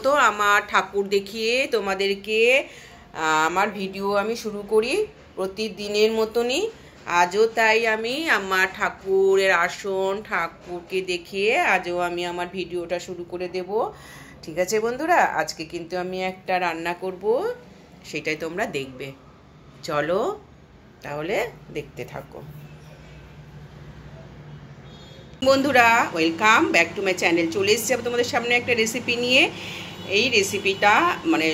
তো আমার ঠাকুর দেখিয়ে তোমাদেরকে আমার ভিডিও আমি শুরু করি প্রতিদিনের মতনই। আজও তাই আমি আমার ঠাকুরের আসন ঠাকুরকে দেখিয়ে আজও আমি আমার ভিডিওটা শুরু করে দেব। ঠিক আছে বন্ধুরা, আজকে কিন্তু আমি একটা রান্না করব, সেটাই তোমরা দেখবে। চলো তাহলে দেখতে থাকো। বন্ধুরা, welcome back to my channel. চলে এসেছি তোমাদের সামনে একটা রেসিপি নিয়ে। এই রেসিপিটা মানে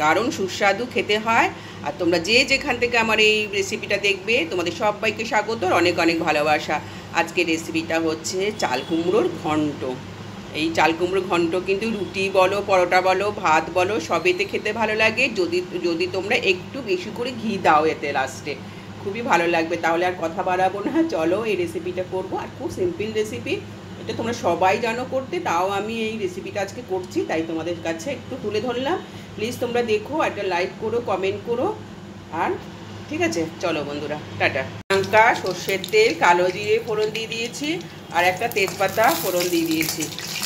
দারুণ সুস্বাদু খেতে হয়। আর তোমরা যে যেখান থেকে আমার এই রেসিপিটা দেখবে তোমাদের সবাইকে স্বাগত, অনেক অনেক ভালোবাসা। আজকে রেসিপিটা হচ্ছে চাল কুমড়োর ঘন্ট। এই চাল কুমড়োর ঘন্ট কিন্তু রুটি বলো, পরোটা বলো, ভাত বলো, সবেতে খেতে ভালো লাগে। যদি তোমরা একটু বেশি করে ঘি দাও এতে লাস্টে, খুবই ভালো লাগবে। তাহলে আর কথা বাড়াবো না, চলো এই রেসিপিটা করব। আর খুব সিম্পল রেসিপি, এটা তোমরা সবাই জানো করতে, তাও আমি এই রেসিপিটা আজকে করছি, তাই তোমাদের কাছে একটু তুলে ধরলাম। প্লিজ তোমরা দেখো, একটা লাইক করো, কমেন্ট করো। আর ঠিক আছে, চলো বন্ধুরা, টাটা। লঙ্কা, সর্ষের তেল, কালো জিরে ফোড়ন দিয়ে দিয়েছি, আর একটা তেজপাতা ফোড়ন দিয়ে দিয়েছি।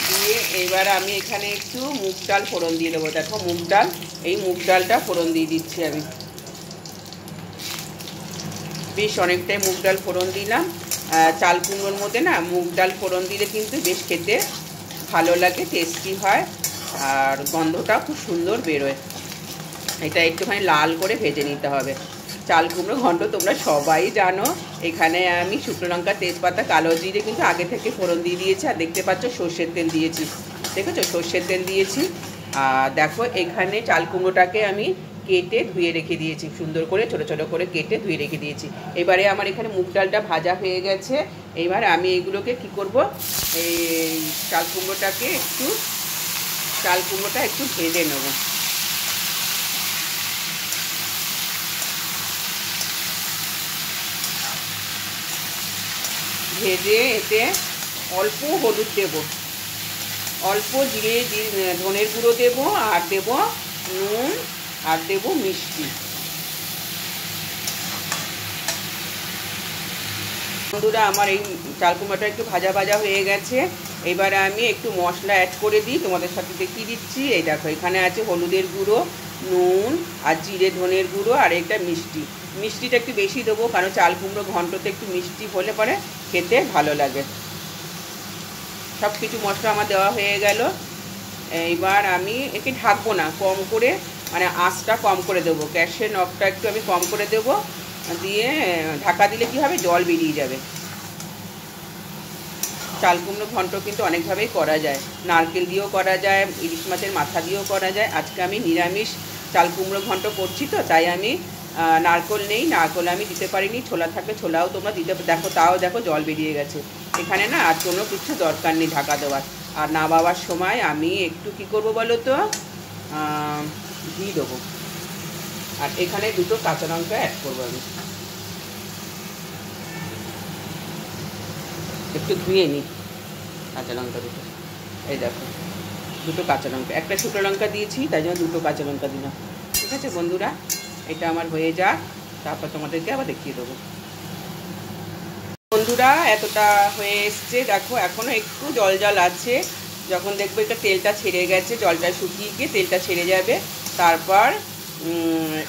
দিয়ে এবার আমি এখানে একটু মুগ ডাল ফোড়ন দিয়ে দেবো। দেখো মুগ ডাল, এই মুগ ডালটা ফোড়ন দিয়ে দিচ্ছি আমি। বেশ অনেকটাই মুগ ডাল ফোড়ন দিলাম। চাল কুমড়োর মধ্যে না মুগ ডাল ফোড়ন দিলে কিন্তু বেশ খেতে ভালো লাগে, টেস্টি হয়, আর গন্ধটাও খুব সুন্দর বেরোয়। এটা একটুখানি লাল করে ভেজে নিতে হবে। চাল কুমড়ো ঘন্ট তোমরা সবাই জানো। এখানে আমি শুকনো লঙ্কা, তেজপাতা, কালো জিরে কিন্তু আগে থেকে ফোড়ন দিয়ে দিয়েছি। আর দেখতে পাচ্ছ সর্ষের তেল দিয়েছি, দেখেছো সর্ষের তেল দিয়েছি। আর দেখো এখানে চাল কুমড়োটাকে আমি কেটে ধুয়ে রেখে দিয়েছি, সুন্দর করে ছোটো ছোটো করে কেটে ধুয়ে রেখে দিয়েছি। এবারে আমার এখানে মুগ ডালটা ভাজা হয়ে গেছে। এবার আমি এইগুলোকে কি করব, এই চাল কুমড়োটা একটু ভেজে নেব। ভেজে এতে অল্প হলুদ দেব, অল্প জিরে ধনের গুঁড়ো দেবো, আর দেব নুন, আর দেব মিষ্টি। বন্ধুরা, আমার এই চাল কুমড়োটা একটু ভাজা ভাজা হয়ে গেছে। এবারে আমি একটু মশলা অ্যাড করে দিই, তোমাদের সাথে দেখিয়ে দিচ্ছি। এই দেখো এখানে আছে হলুদের গুঁড়ো, নুন, আর জিরে ধনের গুঁড়ো, আর একটা মিষ্টি। মিষ্টিটা একটু বেশি দেবো, কারণ চাল কুমড়ো ঘন্টতে একটু মিষ্টি হলে পরে খেতে ভালো লাগে। সব কিছু মশলা আমার দেওয়া হয়ে গেল। এইবার আমি একে ঢাকবো না, কম করে মানে আঁচটা কম করে দেবো, গ্যাসের নখটা একটু আমি কম করে দেবো। দিয়ে ঢাকা দিলে কি হবে, জল বেরিয়ে যাবে। চাল কুমড়ো ঘন্ট কিন্তু অনেকভাবেই করা যায়, নারকেল দিয়েও করা যায়, ইলিশ মাছের মাথা দিয়েও করা যায়। আজকে আমি নিরামিষ চাল কুমড়ো ঘন্ট করছি, তো তাই আমি নারকেল নেই, নারকেল আমি দিতে পারিনি। ছোলা থাকলে ছোলাও তোমরা দিতে, দেখো তাও দেখো জল বেরিয়ে গেছে। এখানে না আর কোনো কিছু দরকার নেই ঢাকা দেওয়ার। আর নামাবার সময় আমি একটু কি করব বলো তো, ঘি দেবো। আর এখানে দুটো কাঁচা লঙ্কা অ্যাড করবো আমি। একটু ধুয়ে নিই কাঁচা লঙ্কা দুটো। এই দেখো দুটো কাঁচা লঙ্কা, একটা শুকনো লঙ্কা দিয়েছি, তাই জন্য দুটো কাঁচা লঙ্কা দিলাম। ঠিক আছে বন্ধুরা, এটা আমার হয়ে যাক, তারপর তোমাদেরকে আবার দেখিয়ে দেবো। বন্ধুরা, এতটা হয়ে এসছে, দেখো এখনও একটু জল জল আছে। যখন দেখবো এটা তেলটা ছেড়ে গেছে, জলটা শুকিয়ে গিয়ে তেলটা ছেড়ে যাবে, তারপর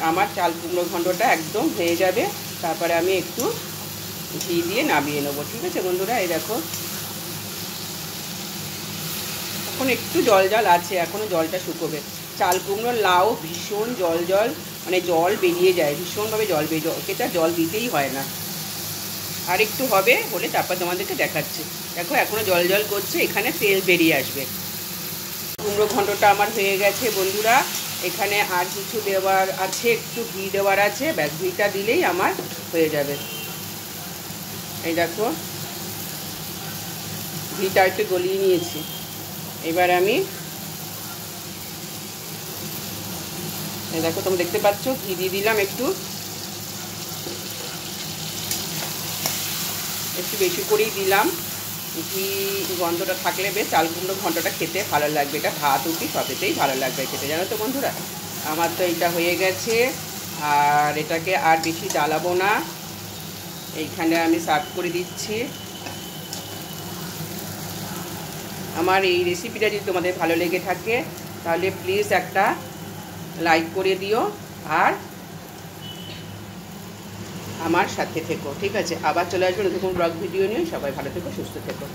আমার চাল কুমড়ো ঘন্টটা একদম হয়ে যাবে। তারপরে আমি একটু ঘি দিয়ে নামিয়ে নেবো। ঠিক আছে বন্ধুরা, এই দেখো এখন একটু জল জল আছে, এখনও জলটা শুকোবে। চাল কুমড়ো লাউ ভীষণ জল জল, মানে জল বেরিয়ে যায়, ভীষণভাবে জল বেরিয়ে, ওকে তার জল দিতেই হয় না। আর একটু হবে, হলে তারপর তোমাদেরকে দেখাচ্ছি। দেখো এখনও জল জল করছে, এখানে তেল বেরিয়ে আসবে। কুমড়ো ঘন্টটা আমার হয়ে গেছে বন্ধুরা। এখানে আর কিছু দেওয়ার আছে, একটু ঘি দেওয়ার আছে, ব্যাস ঘিটা দিলেই আমার হয়ে যাবে। এই দেখো ঘিটা একটু গলিয়ে নিয়েছি। এবার আমি এই দেখো তোমরা দেখতে পাচ্ছ ঘি দিয়ে দিলাম, একটু বেশি করেই দিলাম। ঘি গন্ধটা থাকলে বেশ চাল কুমড়ো ঘন্টটা খেতে ভালো লাগবে। এটা ভাত রুটি সবেতেই ভালো লাগবে খেতে, জানো তো বন্ধুরা। আমার তো এটা হয়ে গেছে, আর এটাকে আর বেশি জ্বালাবো না। এইখানে আমি সার্ভ করে দিচ্ছি। আমার এই রেসিপিটা যদি তোমাদের ভালো লেগে থাকে তাহলে প্লিজ একটা লাইক করে দিও আর আমার সাথে থেকো, ঠিক আছে? আবার চলে আসবো নতুন ব্লগ ভিডিও নিয়ে। সবাই ভালো থেকো, সুস্থ থেকো।